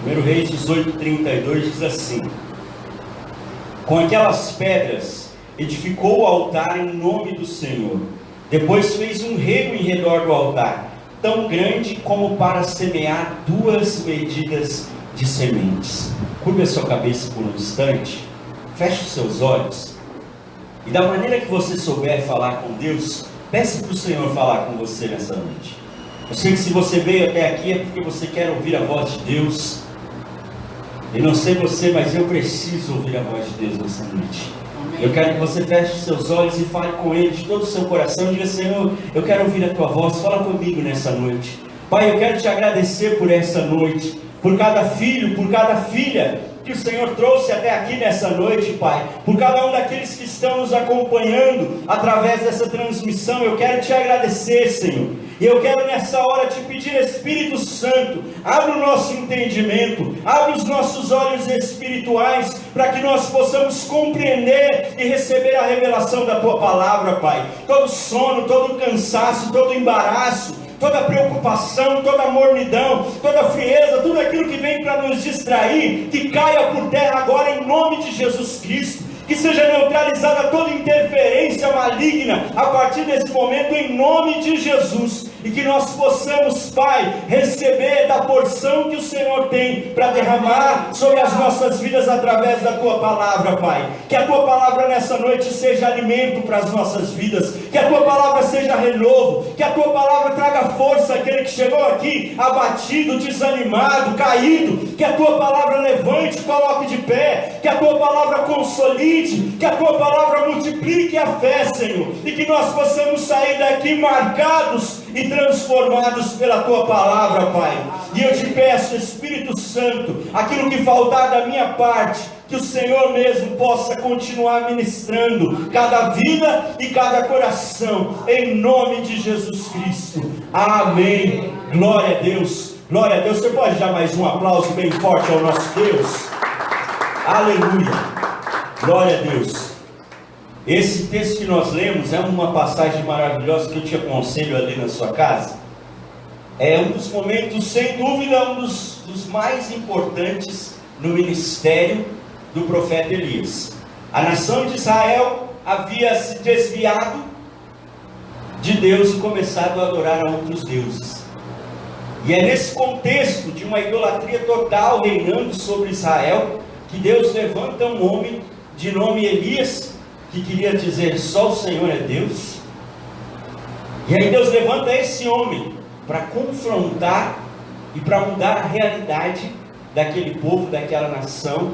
1 Reis 18:32 diz assim: com aquelas pedras edificou o altar em nome do Senhor. Depois fez um rego em redor do altar, tão grande como para semear 2 medidas de sementes. Curva a sua cabeça por um instante, feche os seus olhos, e da maneira que você souber falar com Deus, peça para o Senhor falar com você nessa noite. Eu sei que se você veio até aqui é porque você quer ouvir a voz de Deus. Eu não sei você, mas eu preciso ouvir a voz de Deus nessa noite. Eu quero que você feche seus olhos e fale com Ele de todo o seu coração. Diga: Senhor, eu quero ouvir a Tua voz, fala comigo nessa noite. Pai, eu quero te agradecer por essa noite, por cada filho, por cada filha que o Senhor trouxe até aqui nessa noite, Pai, por cada um daqueles que estão nos acompanhando através dessa transmissão. Eu quero te agradecer, Senhor, e eu quero nessa hora te pedir, Espírito Santo, abre o nosso entendimento, abre os nossos olhos espirituais, para que nós possamos compreender e receber a revelação da Tua palavra, Pai. Todo sono, todo cansaço, todo embaraço, toda preocupação, toda mornidão, toda frieza, tudo aquilo que vem para nos distrair, que caia por terra agora em nome de Jesus Cristo. Que seja neutralizada toda interferência maligna a partir desse momento em nome de Jesus. E que nós possamos, Pai, receber da porção que o Senhor tem para derramar sobre as nossas vidas através da Tua palavra, Pai. Que a Tua palavra nessa noite seja alimento para as nossas vidas, que a Tua palavra seja renovo, que a Tua palavra traga força àquele que chegou aqui abatido, desanimado, caído. Que a Tua palavra levante, coloque de pé, que a Tua palavra consolide, que a Tua palavra multiplique a fé, Senhor, e que nós possamos sair daqui marcados e transformados pela Tua palavra, Pai. E eu te peço, Espírito Santo, aquilo que faltar da minha parte, que o Senhor mesmo possa continuar ministrando cada vida e cada coração, em nome de Jesus Cristo. Amém. Glória a Deus. Glória a Deus. Você pode dar mais um aplauso bem forte ao nosso Deus? Aleluia. Glória a Deus. Esse texto que nós lemos é uma passagem maravilhosa que eu te aconselho a ler na sua casa. É um dos momentos, sem dúvida, um dos mais importantes no ministério do profeta Elias. A nação de Israel havia se desviado de Deus e começado a adorar a outros deuses. E é nesse contexto de uma idolatria total reinando sobre Israel que Deus levanta um homem de nome Elias, que queria dizer: só o Senhor é Deus. E aí Deus levanta esse homem para confrontar e para mudar a realidade daquele povo, daquela nação.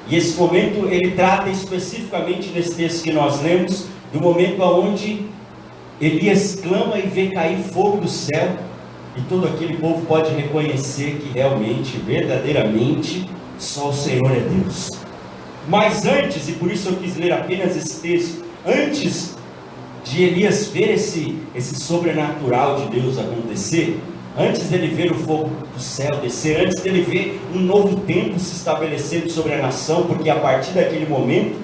E esse momento ele trata especificamente nesse texto que nós lemos, do momento onde Elias clama e vê cair fogo do céu, e todo aquele povo pode reconhecer que realmente, verdadeiramente, só o Senhor é Deus. Mas antes, e por isso eu quis ler apenas esse texto, antes de Elias ver esse sobrenatural de Deus acontecer, antes dele ver o fogo do céu descer, antes dele ver um novo tempo se estabelecendo sobre a nação, porque a partir daquele momento,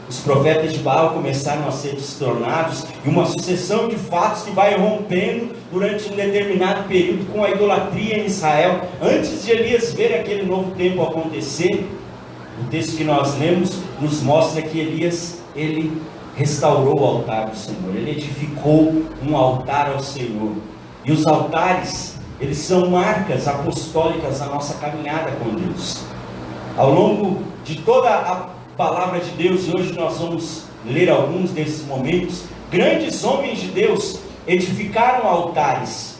os profetas de Baal começaram a ser destronados, e uma sucessão de fatos que vai rompendo durante um determinado período com a idolatria em Israel. Antes de Elias ver aquele novo tempo acontecer, o texto que nós lemos nos mostra que Elias, ele restaurou o altar do Senhor, ele edificou um altar ao Senhor. E os altares, eles são marcas apostólicas da nossa caminhada com Deus. Ao longo de toda a palavra de Deus, e hoje nós vamos ler alguns desses momentos, grandes homens de Deus edificaram altares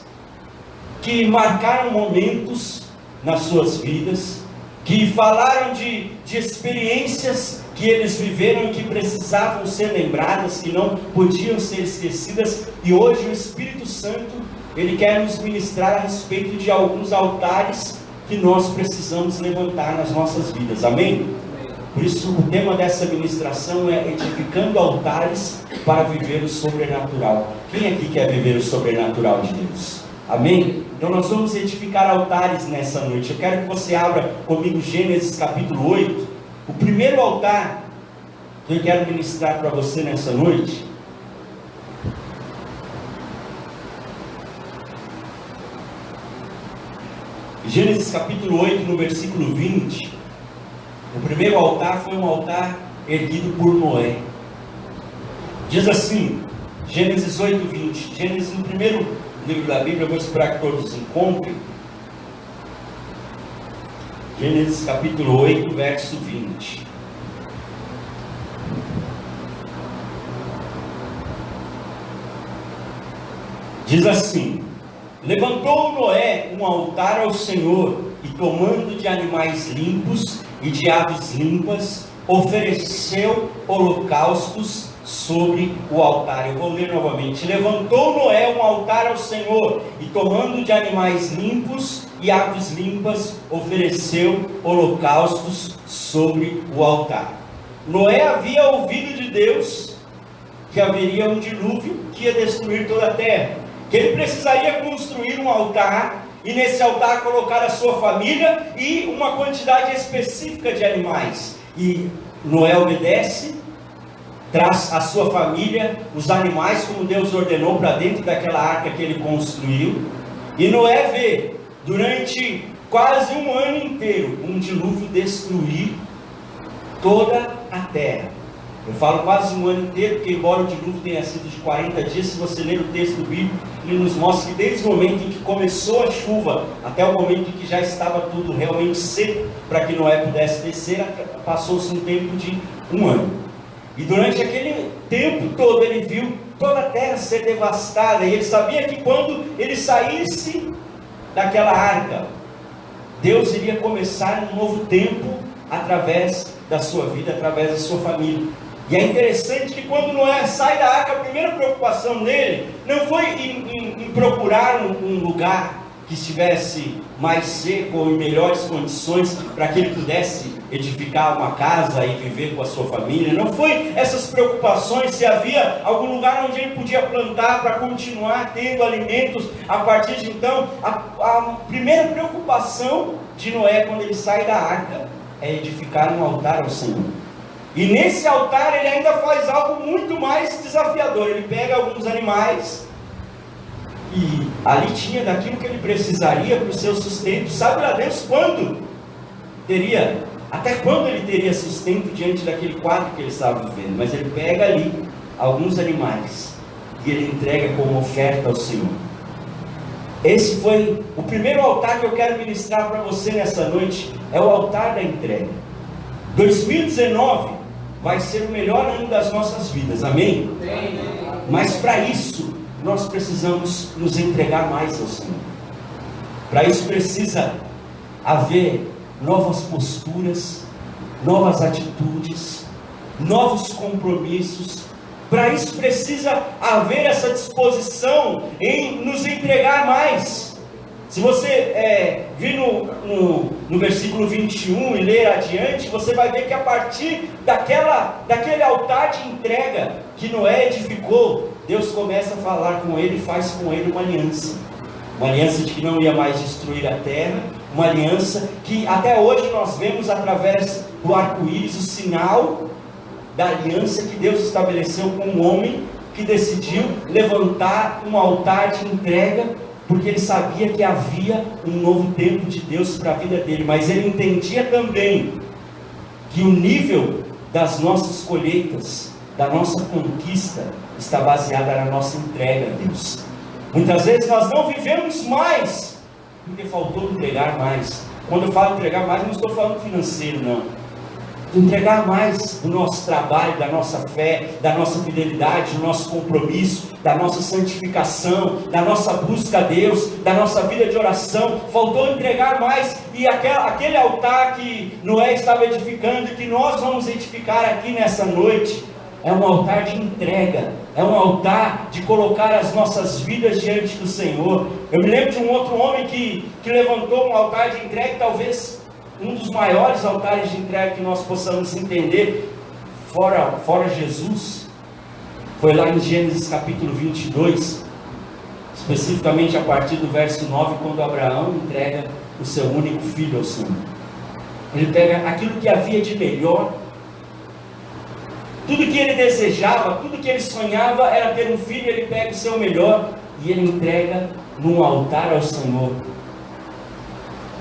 que marcaram momentos nas suas vidas, que falaram de experiências que eles viveram e que precisavam ser lembradas, que não podiam ser esquecidas. E hoje o Espírito Santo, ele quer nos ministrar a respeito de alguns altares que nós precisamos levantar nas nossas vidas. Amém? Por isso o tema dessa ministração é edificando altares para viver o sobrenatural. Quem aqui quer viver o sobrenatural de Deus? Amém? Então nós vamos edificar altares nessa noite. Eu quero que você abra comigo Gênesis capítulo 8. O primeiro altar que eu quero ministrar para você nessa noite Gênesis capítulo 8, no versículo 20, o primeiro altar foi um altar erguido por Noé. Diz assim, Gênesis 8, 20, Gênesis no primeiro livro da Bíblia, eu vou esperar que todos encontrem. Gênesis capítulo 8, verso 20. Diz assim: levantou Noé um altar ao Senhor, e tomando de animais limpos e de aves limpas, ofereceu holocaustos sobre o altar. Eu vou ler novamente. Levantou Noé um altar ao Senhor, e tomando de animais limpos e aves limpas, ofereceu holocaustos sobre o altar. Noé havia ouvido de Deus que haveria um dilúvio que ia destruir toda a terra, que ele precisaria construir um altar, e nesse altar colocar a sua família e uma quantidade específica de animais. E Noé obedece, traz a sua família, os animais como Deus ordenou, para dentro daquela arca que ele construiu. E Noé vê, durante quase um ano inteiro, um dilúvio destruir toda a terra. Eu falo quase um ano inteiro, porque embora o dilúvio tenha sido de 40 dias, se você ler o texto bíblico, ele nos mostra que desde o momento em que começou a chuva, até o momento em que já estava tudo realmente seco, para que Noé pudesse descer, passou-se um tempo de um ano. E durante aquele tempo todo, ele viu toda a terra ser devastada, e ele sabia que quando ele saísse daquela arca, Deus iria começar um novo tempo através da sua vida, através da sua família. E é interessante que quando Noé sai da arca, a primeira preocupação dele não foi em procurar um lugar que estivesse mais seco ou em melhores condições para que ele pudesse edificar uma casa e viver com a sua família. Não foi essas preocupações se havia algum lugar onde ele podia plantar para continuar tendo alimentos a partir de então. A primeira preocupação de Noé quando ele sai da arca é edificar um altar ao Senhor. E nesse altar ele ainda faz algo muito mais desafiador. Ele pega alguns animais, e ali tinha daquilo que ele precisaria para o seu sustento. Sabe lá Deus quando teria, até quando ele teria sustento diante daquele quadro que ele estava vivendo. Mas ele pega ali alguns animais e ele entrega como oferta ao Senhor. Esse foi o primeiro altar que eu quero ministrar para você nessa noite. É o altar da entrega. 2019 vai ser o melhor ano das nossas vidas, amém? Mas para isso, nós precisamos nos entregar mais ao Senhor. Para isso precisa haver novas posturas, novas atitudes, novos compromissos. Para isso precisa haver essa disposição em nos entregar mais. Se você vir no versículo 21 e ler adiante, você vai ver que a partir daquele altar de entrega que Noé edificou, Deus começa a falar com ele e faz com ele uma aliança de que não ia mais destruir a terra, uma aliança que até hoje nós vemos através do arco-íris, o sinal da aliança que Deus estabeleceu com o homem que decidiu levantar um altar de entrega, porque ele sabia que havia um novo tempo de Deus para a vida dele, mas ele entendia também que o nível das nossas colheitas, da nossa conquista, está baseada na nossa entrega a Deus. Muitas vezes nós não vivemos mais, porque faltou entregar mais. Quando eu falo entregar mais, não estou falando financeiro, não. Entregar mais do nosso trabalho, da nossa fé, da nossa fidelidade, do nosso compromisso, da nossa santificação, da nossa busca a Deus, da nossa vida de oração. Faltou entregar mais, e aquele altar que Noé estava edificando e que nós vamos edificar aqui nessa noite, é um altar de entrega, é um altar de colocar as nossas vidas diante do Senhor. Eu me lembro de um outro homem que levantou um altar de entrega, talvez um dos maiores altares de entrega que nós possamos entender, fora Jesus, foi lá em Gênesis capítulo 22, especificamente a partir do verso 9, quando Abraão entrega o seu único filho ao Senhor. Ele pega aquilo que havia de melhor, tudo que ele desejava, tudo que ele sonhava era ter um filho. Ele pega o seu melhor e ele entrega num altar ao Senhor.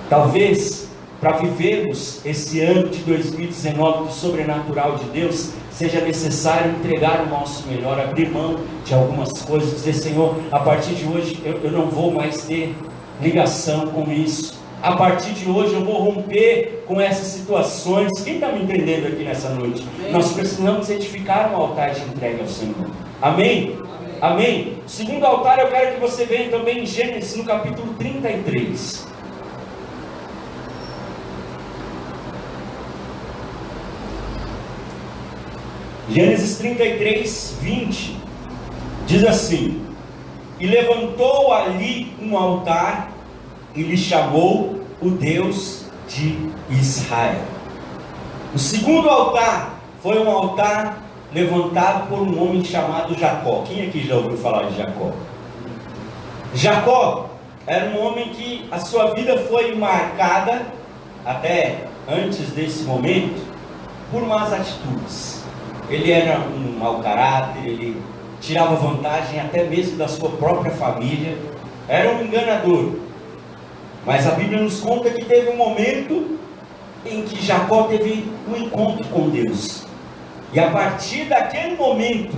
Talvez, para vivermos esse ano de 2019 do sobrenatural de Deus, seja necessário entregar o nosso melhor, abrir mão de algumas coisas, dizer: Senhor, a partir de hoje eu não vou mais ter ligação com isso. A partir de hoje eu vou romper com essas situações. Quem está me entendendo aqui nessa noite? Amém. Nós precisamos edificar um altar de entrega ao Senhor. Amém? Amém? Amém? O segundo altar eu quero que você veja também em Gênesis, no capítulo 33. Gênesis 33, 20. Diz assim: e levantou ali um altar e lhe chamou o Deus de Israel. O segundo altar foi um altar levantado por um homem chamado Jacó. Quem aqui já ouviu falar de Jacó? Jacó era um homem que a sua vida foi marcada, até antes desse momento, por más atitudes. Ele era um mau caráter, ele tirava vantagem até mesmo da sua própria família, era um enganador. Mas a Bíblia nos conta que teve um momento em que Jacó teve um encontro com Deus. E a partir daquele momento,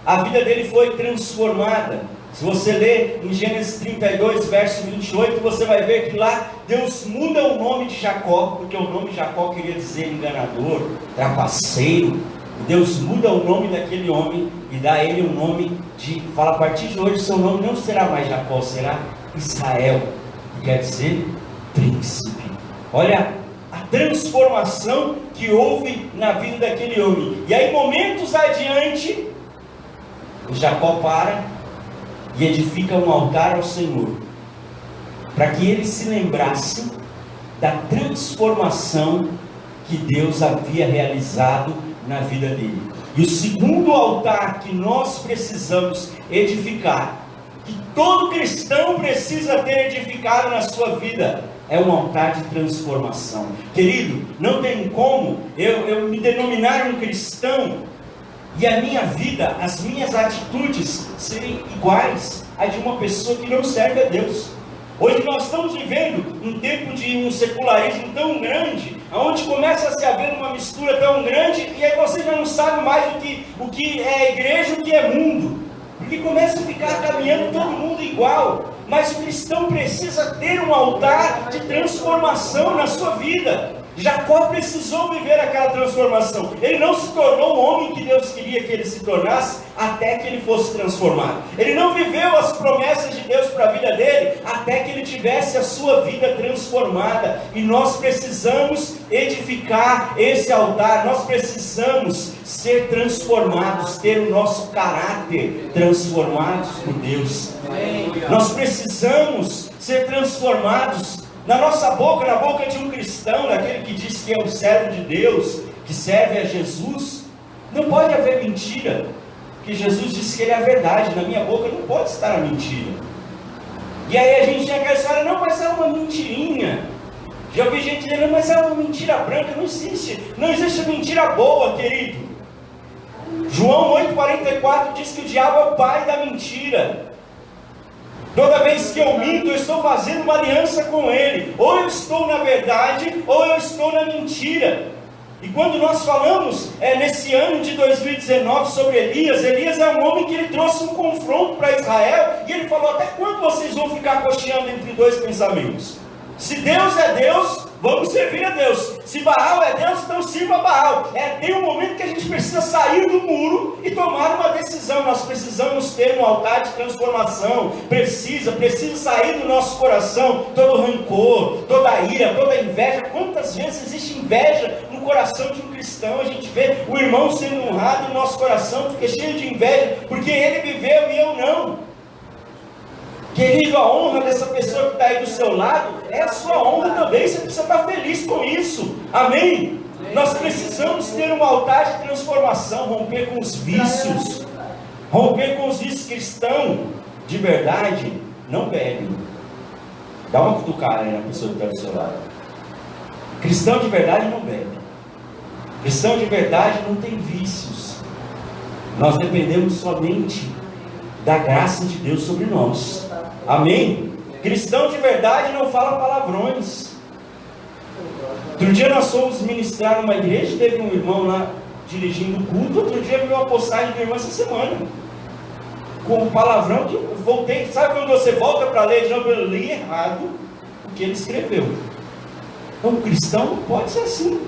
a vida dele foi transformada. Se você ler em Gênesis 32, verso 28, você vai ver que lá Deus muda o nome de Jacó, porque o nome de Jacó queria dizer enganador, trapaceiro. Deus muda o nome daquele homem e dá a ele um nome de... Fala: a partir de hoje seu nome não será mais Jacó, será Israel, que quer dizer príncipe. Olha a transformação que houve na vida daquele homem. E aí, momentos adiante, Jacó para e edifica um altar ao Senhor, para que ele se lembrasse da transformação que Deus havia realizado na vida dele. E o segundo altar que nós precisamos edificar, que todo cristão precisa ter edificado na sua vida, é um altar de transformação. Querido, não tem como eu me denominar um cristão e a minha vida, as minhas atitudes serem iguais à de uma pessoa que não serve a Deus. Hoje nós estamos vivendo um tempo de um secularismo tão grande, onde começa a se haver uma mistura tão grande, e aí você já não sabe mais o que é igreja e o que é mundo, porque começa a ficar caminhando todo mundo igual. Mas o cristão precisa ter um altar de transformação na sua vida. Jacó precisou viver aquela transformação. Ele não se tornou o homem que Deus queria que ele se tornasse até que ele fosse transformado. Ele não viveu as promessas de Deus para a vida dele até que ele tivesse a sua vida transformada. E nós precisamos edificar esse altar. Nós precisamos ser transformados, ter o nosso caráter transformados por Deus. Nós precisamos ser transformados. Na nossa boca, na boca de um cristão, daquele que diz que é um servo de Deus, que serve a Jesus, não pode haver mentira, porque Jesus disse que ele é a verdade. Na minha boca não pode estar a mentira. E aí a gente tem aquela história: não, mas é uma mentirinha. Já ouvi gente dizendo: mas é uma mentira branca. Não existe mentira boa, querido. João 8,44 diz que o diabo é o pai da mentira. Toda vez que eu minto, eu estou fazendo uma aliança com ele. Ou eu estou na verdade, ou eu estou na mentira. E quando nós falamos nesse ano de 2019 sobre Elias é um homem que ele trouxe um confronto para Israel. E ele falou: até quando vocês vão ficar cocheando entre dois pensamentos? Se Deus é Deus, vamos servir a Deus. Se Baal é Deus, então sirva Baal. Tem um momento que a gente precisa sair do muro e tomar uma decisão. Nós precisamos ter um altar de transformação. Precisa sair do nosso coração todo rancor, toda ira, toda inveja. Quantas vezes existe inveja no coração de um cristão? A gente vê o irmão sendo honrado e o nosso coração fica cheio de inveja, porque ele viveu e eu não. Querido, a honra dessa pessoa que está aí do seu lado é a sua honra também. Você precisa estar feliz com isso. Amém? Nós precisamos ter um altar de transformação, romper com os vícios. Romper com os vícios. Cristão de verdade não bebe. Dá uma cutucada aí na pessoa que está do seu lado. Cristão de verdade não bebe. Cristão de verdade não tem vícios. Nós dependemos somente da graça de Deus sobre nós. Amém? Cristão de verdade não fala palavrões. Outro dia nós fomos ministrar numa igreja, teve um irmão lá dirigindo o culto. Outro dia viu uma postagem do irmão essa semana, com um palavrão que eu voltei. Sabe quando você volta para ler de novo? Eu li errado o que ele escreveu. Então o cristão não pode ser assim.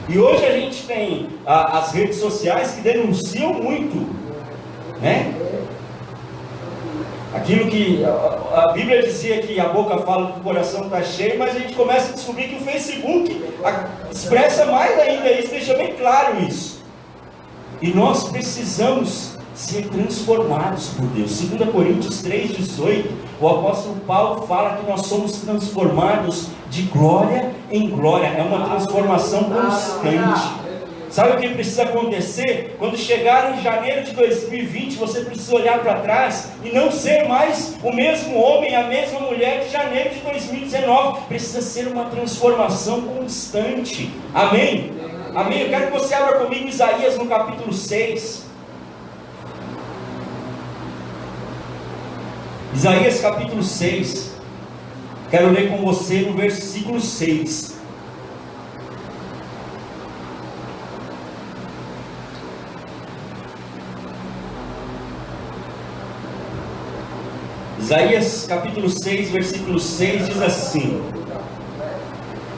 E hoje a gente tem as redes sociais que denunciam muito, né? Aquilo que a Bíblia dizia que a boca fala que o coração está cheio, mas a gente começa a descobrir que o Facebook expressa mais ainda isso, deixa bem claro isso. E nós precisamos ser transformados por Deus. 2 Coríntios 3,18, o apóstolo Paulo fala que nós somos transformados de glória em glória. É uma transformação constante. Sabe o que precisa acontecer? Quando chegar em janeiro de 2020, você precisa olhar para trás e não ser mais o mesmo homem, a mesma mulher de janeiro de 2019. Precisa ser uma transformação constante. Amém? Amém? Eu quero que você abra comigo Isaías no capítulo 6. Isaías capítulo 6. Quero ler com você no versículo 6. Isaías capítulo 6, versículo 6 diz assim: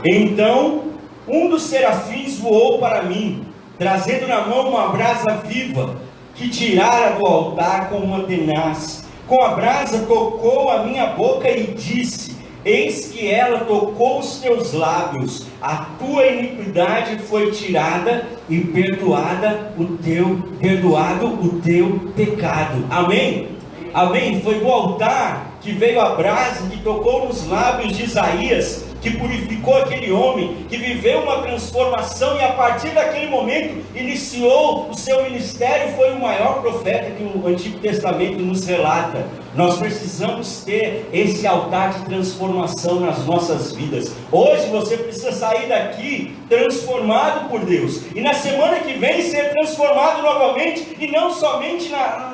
Então um dos serafins voou para mim, trazendo na mão uma brasa viva, que tirara do altar com uma tenaz. Com a brasa tocou a minha boca e disse: Eis que ela tocou os teus lábios, a tua iniquidade foi tirada e perdoado o teu pecado. Amém? Amém? Foi do altar que veio a brasa, que tocou nos lábios de Isaías, que purificou aquele homem, que viveu uma transformação e a partir daquele momento iniciou o seu ministério. Foi o maior profeta que o Antigo Testamento nos relata. Nós precisamos ter esse altar de transformação nas nossas vidas. Hoje você precisa sair daqui transformado por Deus, e na semana que vem ser transformado novamente, e não somente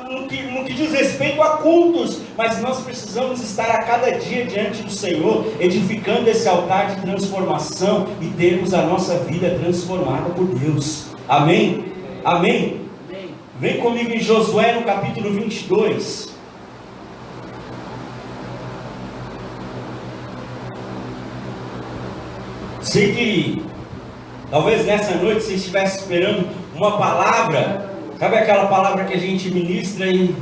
no que diz respeito a cultos, mas nós precisamos estar a cada dia diante do Senhor, edificando esse altar de transformação e termos a nossa vida transformada por Deus. Amém? Amém? Vem comigo em Josué no capítulo 22. Sei que talvez nessa noite você estivesse esperando uma palavra, sabe aquela palavra que a gente ministra e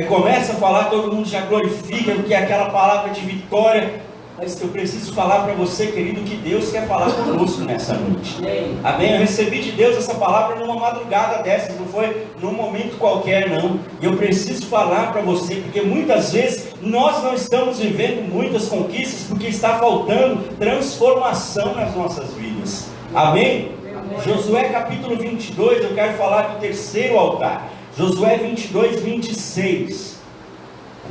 começa a falar, todo mundo já glorifica, porque é aquela palavra de vitória. Mas eu preciso falar para você, querido, que Deus quer falar conosco nessa noite. Amém? Eu recebi de Deus essa palavra numa madrugada dessas, não foi num momento qualquer não. E eu preciso falar para você, porque muitas vezes nós não estamos vivendo muitas conquistas, porque está faltando transformação nas nossas vidas. Amém? Josué capítulo 22, eu quero falar do terceiro altar. Josué 22, 26.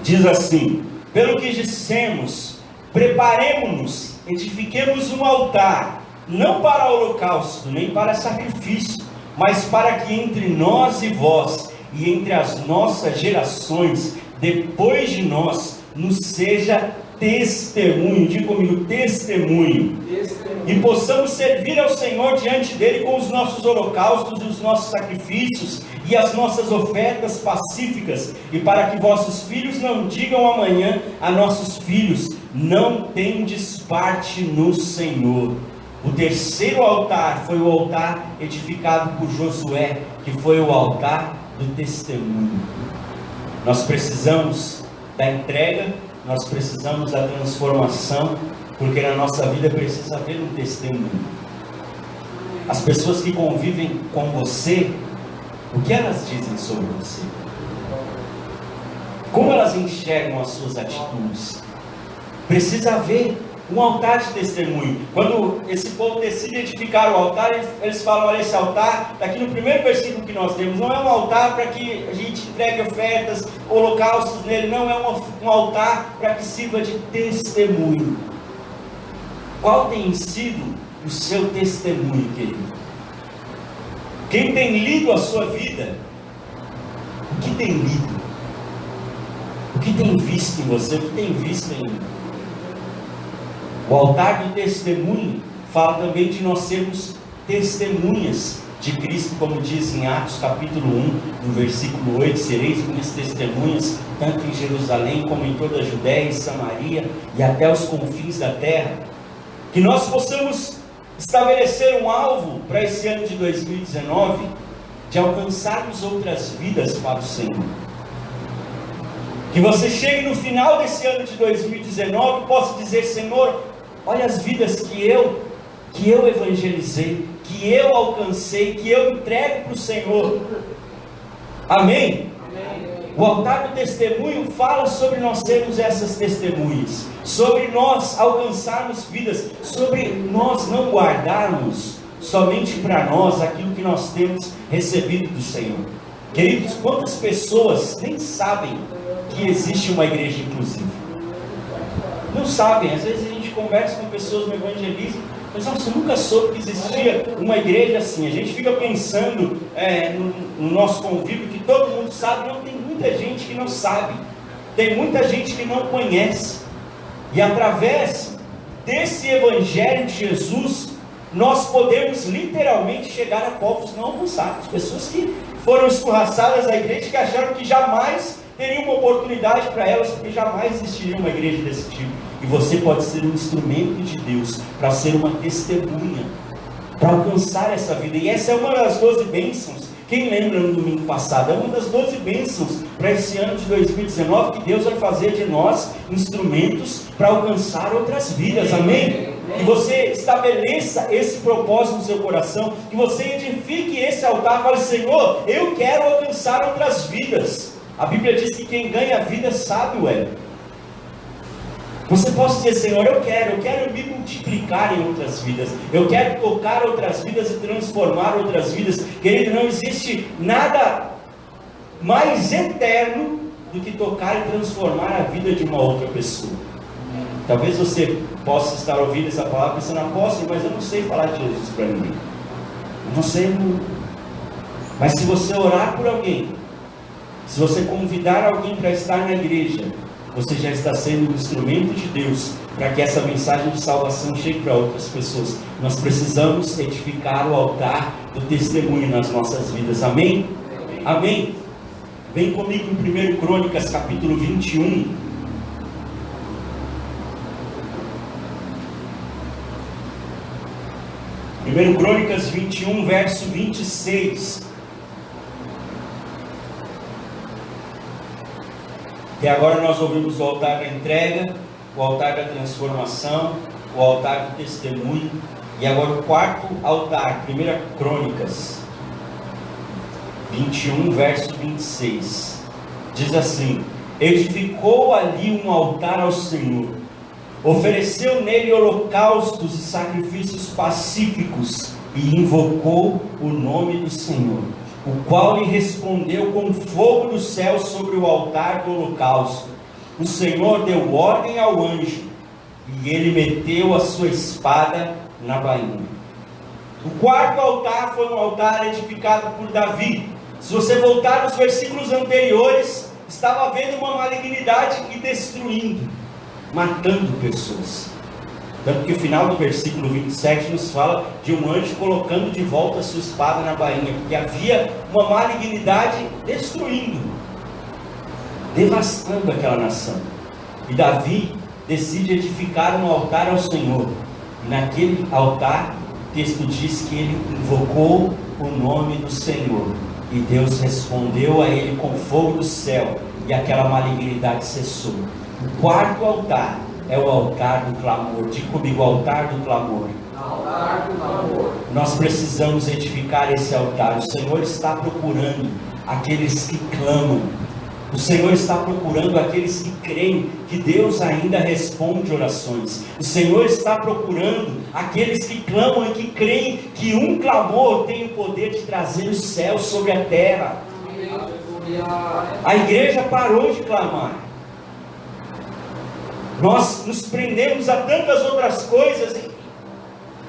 Diz assim: Pelo que dissemos, preparemo-nos, edifiquemos um altar, não para holocausto, nem para sacrifício, mas para que entre nós e vós, e entre as nossas gerações, depois de nós, nos seja testemunho. Diga comigo, testemunho. E possamos servir ao Senhor diante dele com os nossos holocaustos e os nossos sacrifícios e as nossas ofertas pacíficas, e para que vossos filhos não digam amanhã a nossos filhos: não tendes parte no Senhor. O terceiro altar foi o altar edificado por Josué, que foi o altar do testemunho. Nós precisamos da entrega, nós precisamos da transformação, porque na nossa vida precisa haver um testemunho. As pessoas que convivem com você, o que elas dizem sobre você? Como elas enxergam as suas atitudes? Precisa haver um altar de testemunho. Quando esse povo decide edificar o altar, eles falam: olha, esse altar, aqui no primeiro versículo que nós temos, não é um altar para que a gente entregue ofertas, holocaustos nele, não, é um altar para que sirva de testemunho. Qual tem sido o seu testemunho, querido? Quem tem lido a sua vida? O que tem lido? O O que tem visto em você? O que tem visto em mim? O altar do testemunho fala também de nós sermos testemunhas de Cristo, como diz em Atos capítulo 1, no versículo 8, sereis minhas testemunhas, tanto em Jerusalém como em toda a Judéia e Samaria e até os confins da terra. Que nós possamos estabelecer um alvo para esse ano de 2019, de alcançarmos outras vidas para o Senhor. Que você chegue no final desse ano de 2019 e possa dizer: Senhor, olha as vidas que eu evangelizei, que eu alcancei, que eu entrego para o Senhor. Amém? O altar do testemunho fala sobre nós sermos essas testemunhas, sobre nós alcançarmos vidas, sobre nós não guardarmos somente para nós aquilo que nós temos recebido do Senhor. Queridos, quantas pessoas nem sabem que existe uma igreja inclusiva? Não sabem. Às vezes a gente conversa com pessoas no evangelismo, mas nossa, eu nunca soube que existia uma igreja assim. A gente fica pensando no nosso convívio que todo mundo sabe. Não, tem muita gente que não sabe, tem muita gente que não conhece, e através desse evangelho de Jesus, nós podemos literalmente chegar a povos não alcançados, pessoas que foram escorraçadas da igreja, que acharam que jamais teria uma oportunidade para elas, porque jamais existiria uma igreja desse tipo. E você pode ser um instrumento de Deus para ser uma testemunha, para alcançar essa vida. E essa é uma das 12 bênçãos. Quem lembra no domingo passado? É uma das 12 bênçãos para esse ano de 2019, que Deus vai fazer de nós instrumentos para alcançar outras vidas. Amém? Que você estabeleça esse propósito no seu coração, que você edifique esse altar. Fale: Senhor, eu quero alcançar outras vidas. A Bíblia diz que quem ganha a vida sabe o elo. Você pode dizer: Senhor, eu quero me multiplicar em outras vidas, eu quero tocar outras vidas e transformar outras vidas. Querido, não existe nada mais eterno do que tocar e transformar a vida de uma outra pessoa. Talvez você possa estar ouvindo essa palavra pensando: apóstolo, mas eu não sei falar de Jesus para ninguém, eu não sei. Mas se você orar por alguém, se você convidar alguém para estar na igreja, você já está sendo um instrumento de Deus para que essa mensagem de salvação chegue para outras pessoas. Nós precisamos edificar o altar do testemunho nas nossas vidas. Amém? Amém? Vem comigo em 1 Crônicas capítulo 21. 1 Crônicas 21, verso 26. E agora nós ouvimos o altar da entrega, o altar da transformação, o altar do testemunho. E agora o quarto altar, 1 Crônicas 21, verso 26. Diz assim: edificou ali um altar ao Senhor, ofereceu nele holocaustos e sacrifícios pacíficos, e invocou o nome do Senhor, o qual lhe respondeu com fogo do céu sobre o altar do holocausto. O Senhor deu ordem ao anjo, e ele meteu a sua espada na bainha. O quarto altar foi um altar edificado por Davi. Se você voltar nos versículos anteriores, estava havendo uma malignidade e destruindo, matando pessoas. Tanto que o final do versículo 27 nos fala de um anjo colocando de volta a sua espada na bainha, porque havia uma malignidade destruindo, devastando aquela nação. E Davi decide edificar um altar ao Senhor. E naquele altar, o texto diz que ele invocou o nome do Senhor, e Deus respondeu a ele com fogo do céu, e aquela malignidade cessou. O quarto altar é o altar do clamor. Diga comigo: altar do clamor. Altar do clamor. Nós precisamos edificar esse altar. O Senhor está procurando aqueles que clamam. O Senhor está procurando aqueles que creem que Deus ainda responde orações. O Senhor está procurando aqueles que clamam e que creem que um clamor tem o poder de trazer o céu sobre a terra. A igreja parou de clamar. Nós nos prendemos a tantas outras coisas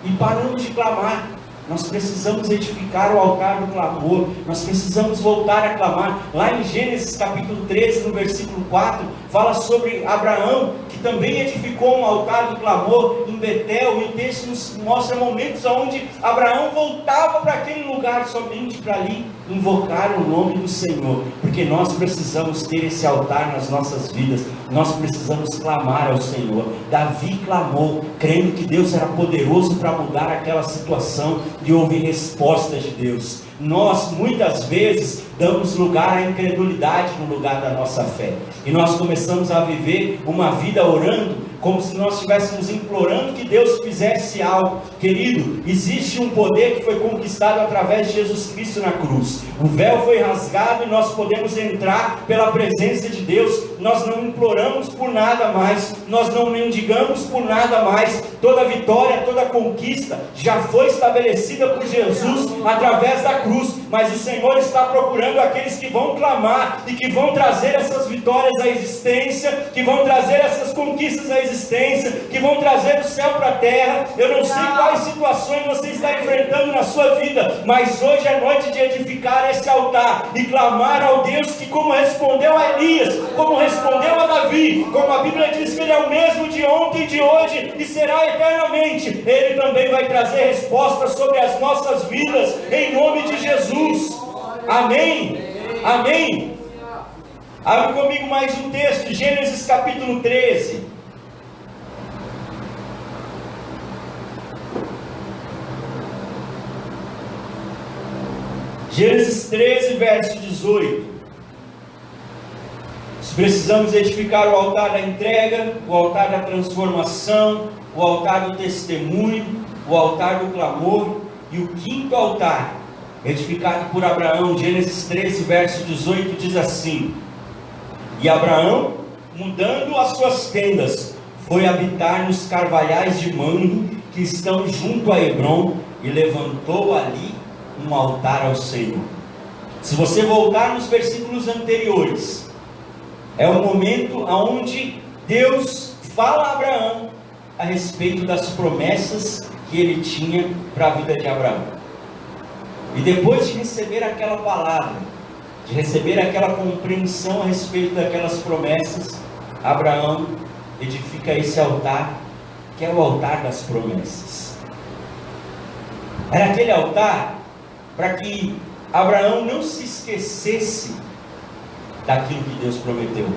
e paramos de clamar. Nós precisamos edificar o altar do clamor, nós precisamos voltar a clamar. Lá em Gênesis capítulo 13, no versículo 4, fala sobre Abraão, que também edificou um altar do clamor em Betel, e o texto nos mostra momentos onde Abraão voltava para aquele lugar somente para ali invocar o nome do Senhor, porque nós precisamos ter esse altar nas nossas vidas, nós precisamos clamar ao Senhor. Davi clamou, crendo que Deus era poderoso para mudar aquela situação, e houve resposta de Deus. Nós muitas vezes damos lugar à incredulidade no lugar da nossa fé, e nós começamos a viver uma vida orando como se nós estivéssemos implorando que Deus fizesse algo. Querido, existe um poder que foi conquistado através de Jesus Cristo na cruz. O véu foi rasgado e nós podemos entrar pela presença de Deus. Nós não imploramos por nada mais, nós não mendigamos por nada mais. Toda vitória, toda conquista já foi estabelecida por Jesus através da cruz, mas o Senhor está procurando aqueles que vão clamar e que vão trazer essas vitórias à existência, que vão trazer essas conquistas à existência, que vão trazer o céu para a terra. Eu não sei quais situações você está enfrentando na sua vida, mas hoje é noite de edificar esse altar e clamar ao Deus que, como respondeu a Elias, como respondeu a Davi, como a Bíblia diz que Ele é o mesmo de ontem, de hoje e será eternamente, Ele também vai trazer respostas sobre as nossas vidas, em nome de Jesus. Amém? Amém? Abre comigo mais um texto, Gênesis capítulo 13. Gênesis 13, verso 18. Precisamos edificar o altar da entrega, o altar da transformação, o altar do testemunho, o altar do clamor, e o quinto altar, edificado por Abraão. Gênesis 13, verso 18, diz assim: e Abraão, mudando as suas tendas, foi habitar nos carvalhais de Mamre, que estão junto a Hebrom, e levantou ali um altar ao Senhor. Se você voltar nos versículos anteriores, é o momento onde Deus fala a Abraão a respeito das promessas que ele tinha para a vida de Abraão. E depois de receber aquela palavra, de receber aquela compreensão a respeito daquelas promessas, Abraão edifica esse altar, que é o altar das promessas. Era aquele altar para que Abraão não se esquecesse daquilo que Deus prometeu,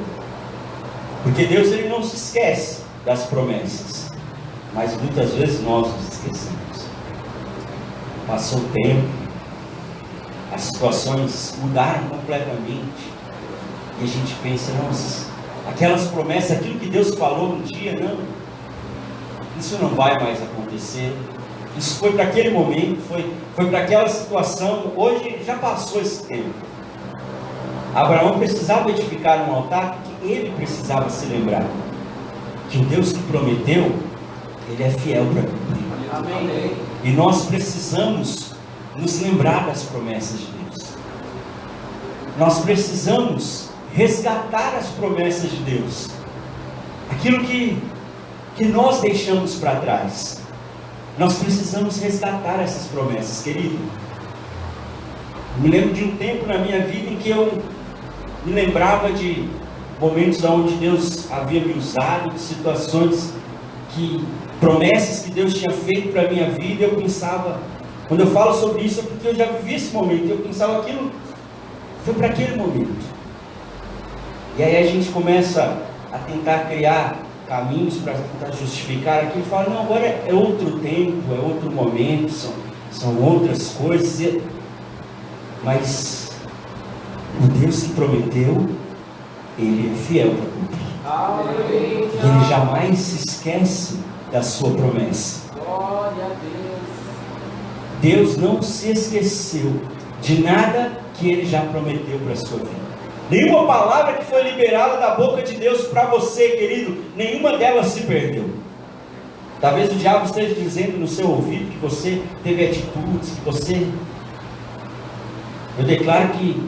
porque Deus, ele não se esquece das promessas, mas muitas vezes nós nos esquecemos. Passou o tempo, as situações mudaram completamente, e a gente pensa, nossa, aquelas promessas, aquilo que Deus falou um dia, não, isso não vai mais acontecer. Isso foi para aquele momento, foi para aquela situação. Hoje já passou esse tempo. Abraão precisava edificar um altar, porque ele precisava se lembrar que o Deus que prometeu, Ele é fiel para cumprir. Amém. E nós precisamos nos lembrar das promessas de Deus. Nós precisamos resgatar as promessas de Deus, aquilo que nós deixamos para trás. Nós precisamos resgatar essas promessas, querido. Me lembro de um tempo na minha vida em que eu me lembrava de momentos onde Deus havia me usado, de situações promessas que Deus tinha feito para a minha vida. Eu pensava, quando eu falo sobre isso, é porque eu já vivi esse momento. Eu pensava, aquilo foi para aquele momento. E aí a gente começa a tentar criar caminhos para tentar justificar aquilo, e fala, não, agora é outro tempo, é outro momento, são outras coisas. Mas o Deus que prometeu, Ele é fiel para cumprir. Ele jamais se esquece da sua promessa. Glória a Deus. Deus não se esqueceu de nada que Ele já prometeu para a sua vida. Nenhuma palavra que foi liberada da boca de Deus para você, querido, nenhuma delas se perdeu. Talvez o diabo esteja dizendo no seu ouvido que você teve atitudes, que você... Eu declaro que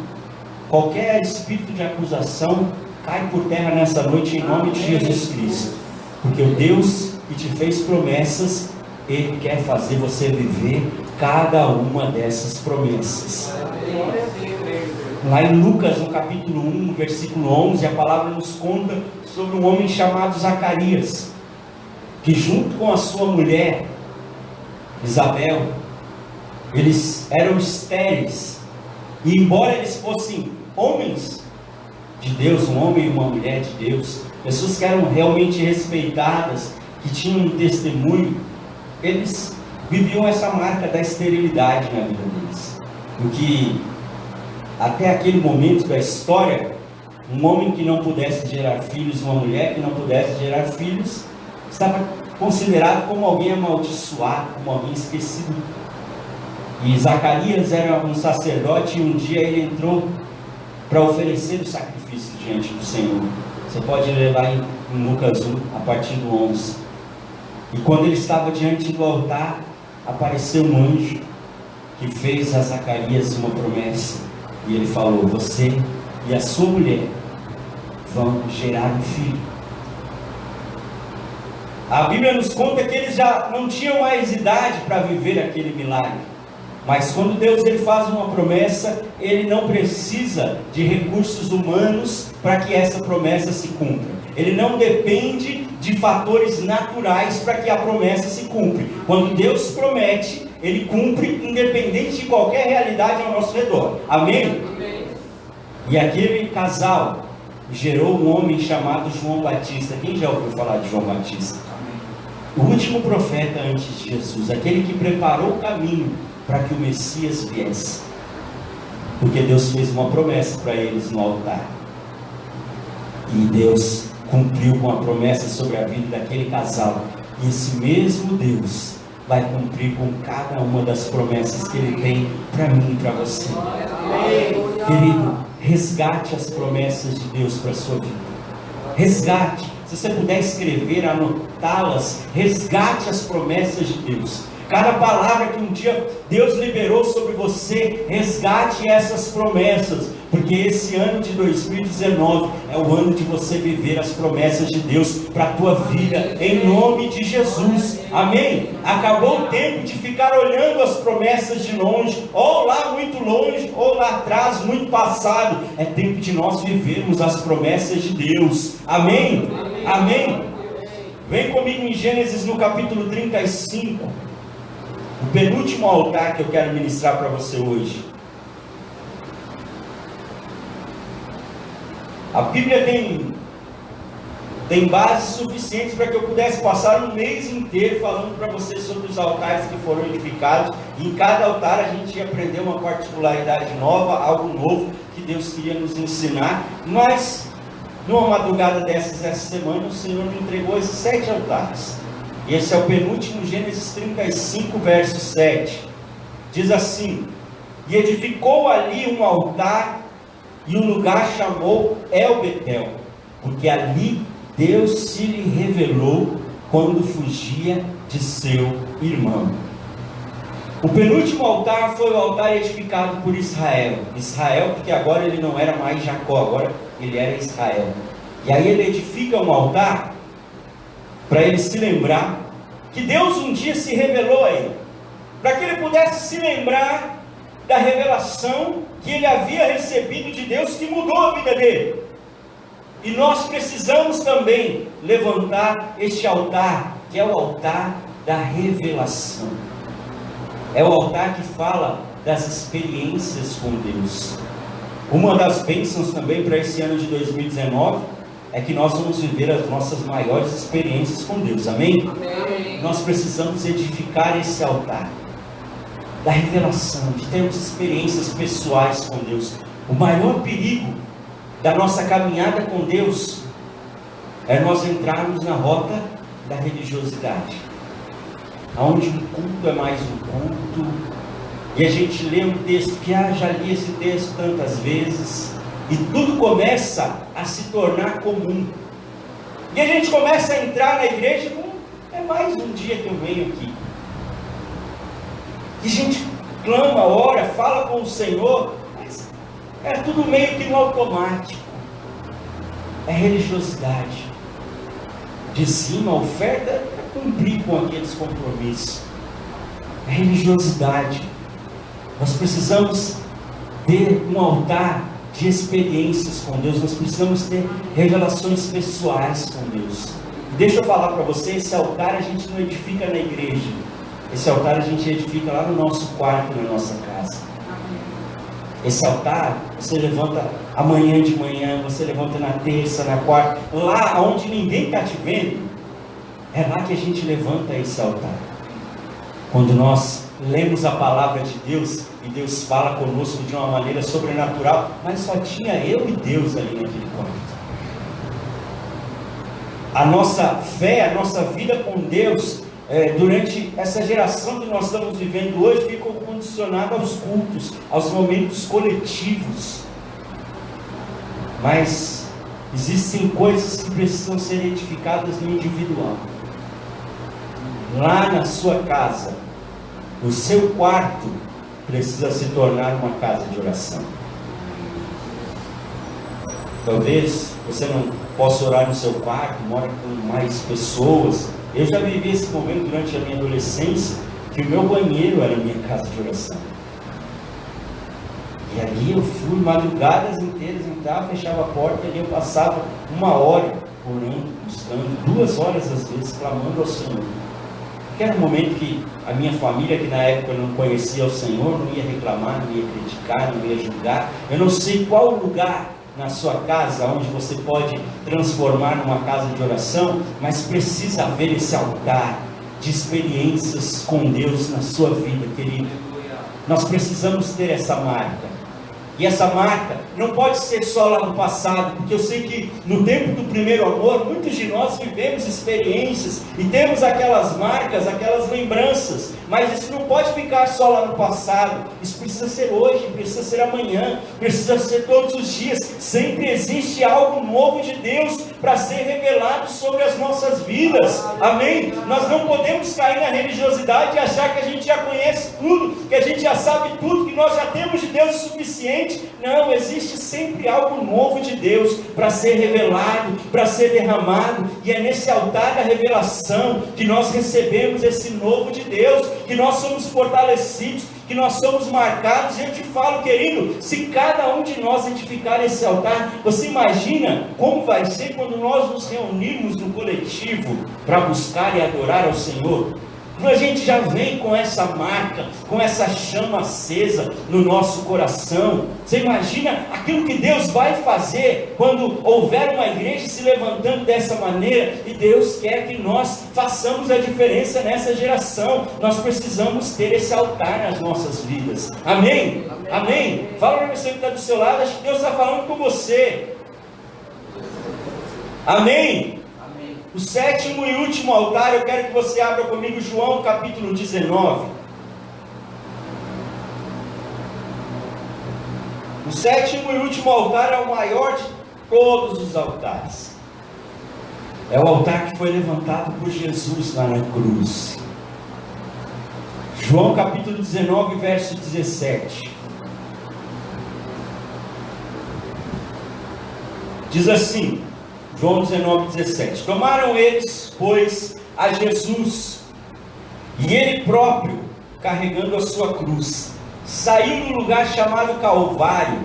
qualquer espírito de acusação cai por terra nessa noite, em nome de Jesus Cristo. Porque o Deus que te fez promessas, Ele quer fazer você viver cada uma dessas promessas. Glória a Deus. Lá em Lucas, no capítulo 1, versículo 11, a palavra nos conta sobre um homem chamado Zacarias, que junto com a sua mulher, Isabel, eles eram estéreis, e embora eles fossem homens de Deus, um homem e uma mulher de Deus, pessoas que eram realmente respeitadas, que tinham um testemunho, eles viviam essa marca da esterilidade na vida deles. Porque até aquele momento da história, um homem que não pudesse gerar filhos, uma mulher que não pudesse gerar filhos, estava considerado como alguém amaldiçoado, como alguém esquecido. E Zacarias era um sacerdote, e um dia ele entrou para oferecer o sacrifício diante do Senhor. Você pode ler lá em Lucas 1, a partir do 11. E quando ele estava diante do altar, apareceu um anjo que fez a Zacarias uma promessa. E ele falou: você e a sua mulher vão gerar um filho. A Bíblia nos conta que eles já não tinham mais idade para viver aquele milagre. Mas quando Deus ele faz uma promessa, Ele não precisa de recursos humanos para que essa promessa se cumpra. Ele não depende de fatores naturais para que a promessa se cumpra. Quando Deus promete, Ele cumpre independente de qualquer realidade ao nosso redor. Amém? E aquele casal gerou um homem chamado João Batista. Quem já ouviu falar de João Batista? O último profeta antes de Jesus, aquele que preparou o caminho para que o Messias viesse, porque Deus fez uma promessa para eles no altar, e Deus cumpriu com a promessa sobre a vida daquele casal, e esse mesmo Deus vai cumprir com cada uma das promessas que Ele tem para mim e para você. Querido, resgate as promessas de Deus para a sua vida, resgate, se você puder escrever, anotá-las, resgate as promessas de Deus. Cada palavra que um dia Deus liberou sobre você, resgate essas promessas, porque esse ano de 2019 é o ano de você viver as promessas de Deus para a tua vida, em nome de Jesus. Amém? Acabou o tempo de ficar olhando as promessas de longe, ou lá muito longe, ou lá atrás, muito passado. É tempo de nós vivermos as promessas de Deus. Amém? Amém? Vem comigo em Gênesis no capítulo 35. O penúltimo altar que eu quero ministrar para você hoje. A Bíblia tem bases suficientes para que eu pudesse passar um mês inteiro falando para você sobre os altares que foram edificados. E em cada altar a gente ia aprender uma particularidade nova, algo novo que Deus queria nos ensinar. Mas, numa madrugada dessas, essa semana, o Senhor me entregou esses 7 altares. Esse é o penúltimo, Gênesis 35, verso 7. Diz assim: e edificou ali um altar, e o lugar chamou El-Betel, porque ali Deus se lhe revelou quando fugia de seu irmão. O penúltimo altar foi o altar edificado por Israel. Israel, porque agora ele não era mais Jacó, agora ele era Israel. E aí ele edifica um altar para ele se lembrar que Deus um dia se revelou a ele, para que ele pudesse se lembrar da revelação que ele havia recebido de Deus, que mudou a vida dele. E nós precisamos também levantar este altar, que é o altar da revelação. É o altar que fala das experiências com Deus. Uma das bênçãos também para esse ano de 2019 é que nós vamos viver as nossas maiores experiências com Deus. Amém? Amém. Nós precisamos edificar esse altar da revelação, de termos experiências pessoais com Deus. O maior perigo da nossa caminhada com Deus é nós entrarmos na rota da religiosidade, onde um culto é mais um culto, e a gente lê um texto que já li esse texto tantas vezes, e tudo começa a se tornar comum, e a gente começa a entrar na igreja como: é mais um dia que eu venho aqui. E a gente clama, ora, fala com o Senhor, mas é tudo meio que no automático. É religiosidade. Dizima, oferta, para cumprir com aqueles compromissos. é religiosidade. Nós precisamos ter um altar de experiências com Deus, nós precisamos ter revelações pessoais com Deus. Deixa eu falar para você, esse altar a gente não edifica na igreja, esse altar a gente edifica lá no nosso quarto, na nossa casa. Esse altar, você levanta amanhã de manhã, você levanta na terça, na quarta, lá onde ninguém está te vendo, é lá que a gente levanta esse altar. Quando nós lemos a palavra de Deus, e Deus fala conosco de uma maneira sobrenatural, mas só tinha eu e Deus ali naquele quarto. A nossa fé, a nossa vida com Deus, durante essa geração que nós estamos vivendo hoje, ficou condicionada aos cultos, aos momentos coletivos. Mas existem coisas que precisam ser edificadas no individual. Lá na sua casa, o seu quarto precisa se tornar uma casa de oração. Talvez você não possa orar no seu quarto, mora com mais pessoas. Eu já vivi esse momento durante a minha adolescência, que o meu banheiro era a minha casa de oração. E ali eu fui madrugadas inteiras, entrava, fechava a porta, e ali eu passava 1 hora orando, buscando, 2 horas às vezes, clamando ao Senhor. Porque era um momento que a minha família, que na época não conhecia o Senhor, não ia reclamar, não ia criticar, não ia julgar. Eu não sei qual lugar na sua casa onde você pode transformar numa casa de oração, mas precisa haver esse altar de experiências com Deus na sua vida, querido. Nós precisamos ter essa marca. E essa marca não pode ser só lá no passado, porque eu sei que no tempo do primeiro amor, muitos de nós vivemos experiências e temos aquelas marcas, aquelas lembranças, mas isso não pode ficar só lá no passado. Isso precisa ser hoje, precisa ser amanhã, precisa ser todos os dias. Sempre existe algo novo de Deus para ser revelado sobre as nossas vidas. Amém? Nós não podemos cair na religiosidade e achar que a gente já conhece tudo, que a gente já sabe tudo, que nós já temos de Deus o suficiente. Não, existe sempre algo novo de Deus para ser revelado, para ser derramado, e é nesse altar da revelação que nós recebemos esse novo de Deus, que nós somos fortalecidos, que nós somos marcados. E eu te falo, querido, se cada um de nós edificar esse altar, você imagina como vai ser quando nós nos reunirmos no coletivo para buscar e adorar ao Senhor? A gente já vem com essa marca, com essa chama acesa no nosso coração. Você imagina aquilo que Deus vai fazer quando houver uma igreja se levantando dessa maneira? E Deus quer que nós façamos a diferença nessa geração. Nós precisamos ter esse altar nas nossas vidas. Amém? Amém? Amém? Fala para você que está do seu lado, acho que Deus está falando com você. Amém? O 7º e último altar, eu quero que você abra comigo João capítulo 19. O 7º e último altar é o maior de todos os altares. É o altar que foi levantado por Jesus lá na cruz. João capítulo 19, verso 17. Diz assim, João 19, 17. Tomaram eles, pois, a Jesus, e ele próprio, carregando a sua cruz, saiu do lugar chamado Calvário,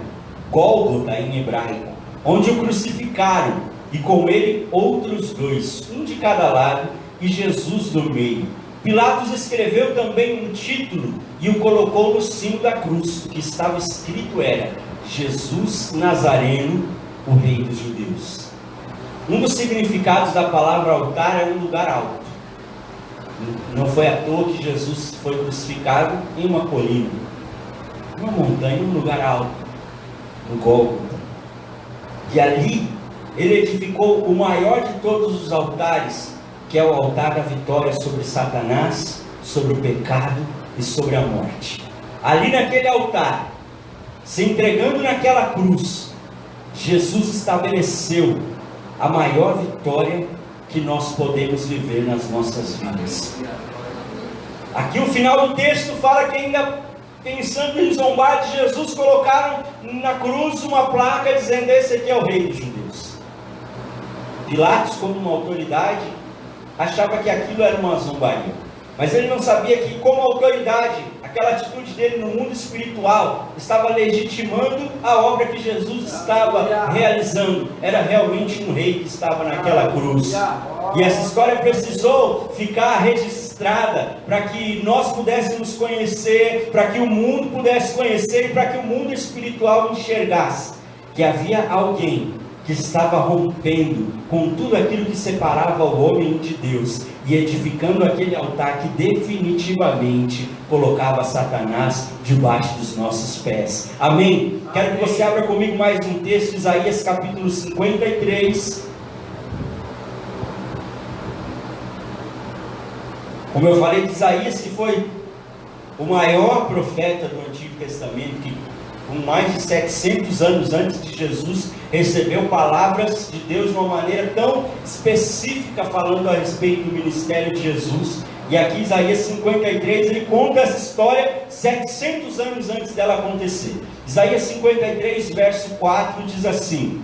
Gólgota em hebraico, onde o crucificaram, e com ele outros 2, um de cada lado, e Jesus no meio. Pilatos escreveu também um título, e o colocou no cimo da cruz. O que estava escrito era: Jesus Nazareno, o Rei dos Judeus. Um dos significados da palavra altar é um lugar alto. Não foi à toa que Jesus foi crucificado em uma colina, uma montanha, um lugar alto, no Gólgota. E ali ele edificou o maior de todos os altares, que é o altar da vitória sobre Satanás, sobre o pecado e sobre a morte. Ali naquele altar, se entregando naquela cruz, Jesus estabeleceu a maior vitória que nós podemos viver nas nossas vidas. Aqui o final do texto fala que ainda, pensando em zombar de Jesus, colocaram na cruz uma placa dizendo: esse aqui é o Rei dos Judeus. Pilatos, como uma autoridade, achava que aquilo era uma zombaria. Mas ele não sabia que, como autoridade, aquela atitude dele no mundo espiritual estava legitimando a obra que Jesus estava realizando. Era realmente um rei que estava naquela cruz. E essa história precisou ficar registrada para que nós pudéssemos conhecer, para que o mundo pudesse conhecer e para que o mundo espiritual enxergasse que havia alguém que estava rompendo com tudo aquilo que separava o homem de Deus e edificando aquele altar que definitivamente colocava Satanás debaixo dos nossos pés. Amém? Quero que você abra comigo mais um texto, Isaías capítulo 53. Como eu falei de Isaías, que foi o maior profeta do Antigo Testamento, que com mais de 700 anos antes de Jesus, recebeu palavras de Deus de uma maneira tão específica, falando a respeito do ministério de Jesus. E aqui Isaías 53, ele conta essa história 700 anos antes dela acontecer. Isaías 53, verso 4, diz assim: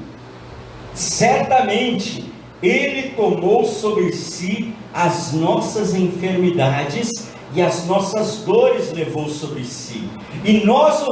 certamente Ele tomou sobre si as nossas enfermidades e as nossas dores levou sobre si, e nós o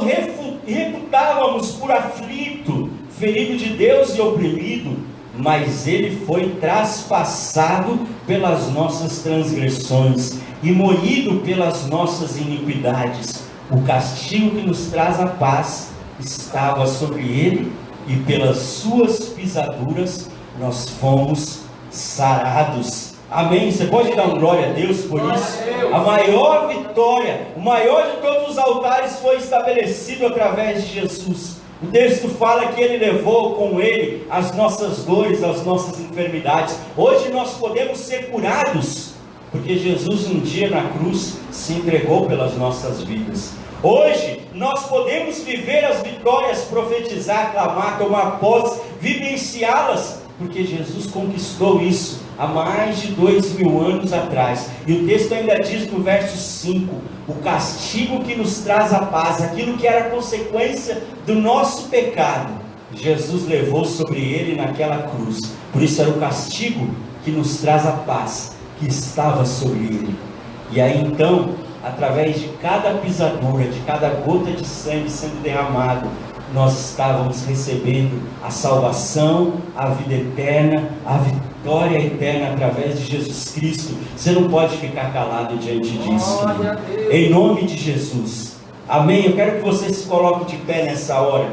reputávamos por aflito, ferido de Deus e oprimido, mas ele foi traspassado pelas nossas transgressões e moído pelas nossas iniquidades. O castigo que nos traz a paz estava sobre ele, e pelas suas pisaduras nós fomos sarados. Amém? Você pode dar um glória a Deus por isso? A maior vitória, o maior de todos os altares foi estabelecido através de Jesus. O texto fala que Ele levou com Ele as nossas dores, as nossas enfermidades. Hoje nós podemos ser curados, porque Jesus um dia na cruz se entregou pelas nossas vidas. Hoje nós podemos viver as vitórias, profetizar, clamar, tomar posse, vivenciá-las, porque Jesus conquistou isso há mais de 2000 anos atrás. E o texto ainda diz no verso 5, o castigo que nos traz a paz, aquilo que era consequência do nosso pecado, Jesus levou sobre ele naquela cruz. Por isso era o castigo que nos traz a paz, que estava sobre ele. E aí então, através de cada pisadura, de cada gota de sangue sendo derramado, nós estávamos recebendo a salvação, a vida eterna, a vitória eterna através de Jesus Cristo. Você não pode ficar calado diante disso, em nome de Jesus. Amém? Eu quero que você se coloque de pé nessa hora.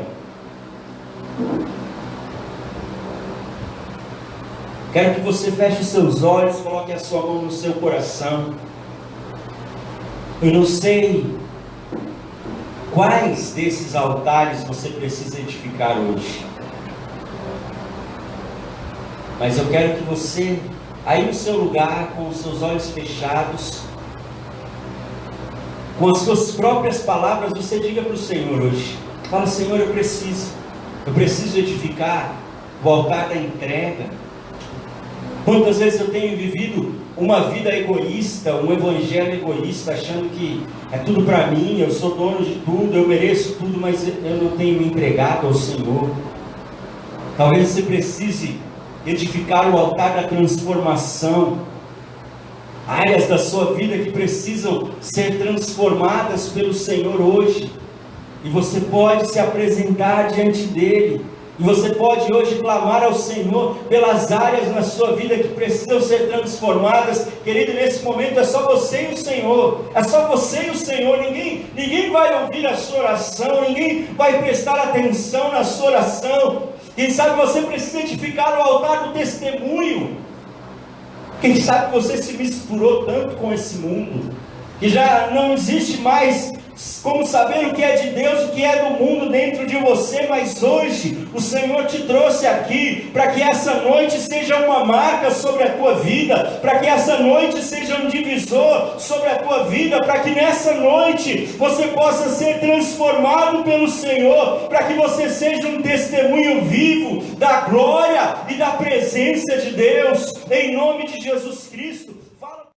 Quero que você feche os seus olhos, coloque a sua mão no seu coração. Eu não sei quais desses altares você precisa edificar hoje, mas eu quero que você, aí no seu lugar, com os seus olhos fechados, com as suas próprias palavras, você diga para o Senhor hoje. Fala: Senhor, eu preciso edificar o altar da entrega. Quantas vezes eu tenho vivido uma vida egoísta, um evangelho egoísta, achando que é tudo para mim, eu sou dono de tudo, eu mereço tudo, mas eu não tenho me entregado ao Senhor. Talvez você precise edificar o altar da transformação, áreas da sua vida que precisam ser transformadas pelo Senhor hoje, e você pode se apresentar diante dele. E você pode hoje clamar ao Senhor pelas áreas na sua vida que precisam ser transformadas. Querido, nesse momento é só você e o Senhor. É só você e o Senhor. Ninguém vai ouvir a sua oração. Ninguém vai prestar atenção na sua oração. Quem sabe você precisa edificar o altar do testemunho. Quem sabe você se misturou tanto com esse mundo que já não existe mais como saber o que é de Deus e o que é do mundo dentro de você. Mas hoje o Senhor te trouxe aqui para que essa noite seja uma marca sobre a tua vida, para que essa noite seja um divisor sobre a tua vida, para que nessa noite você possa ser transformado pelo Senhor, para que você seja um testemunho vivo da glória e da presença de Deus, em nome de Jesus Cristo.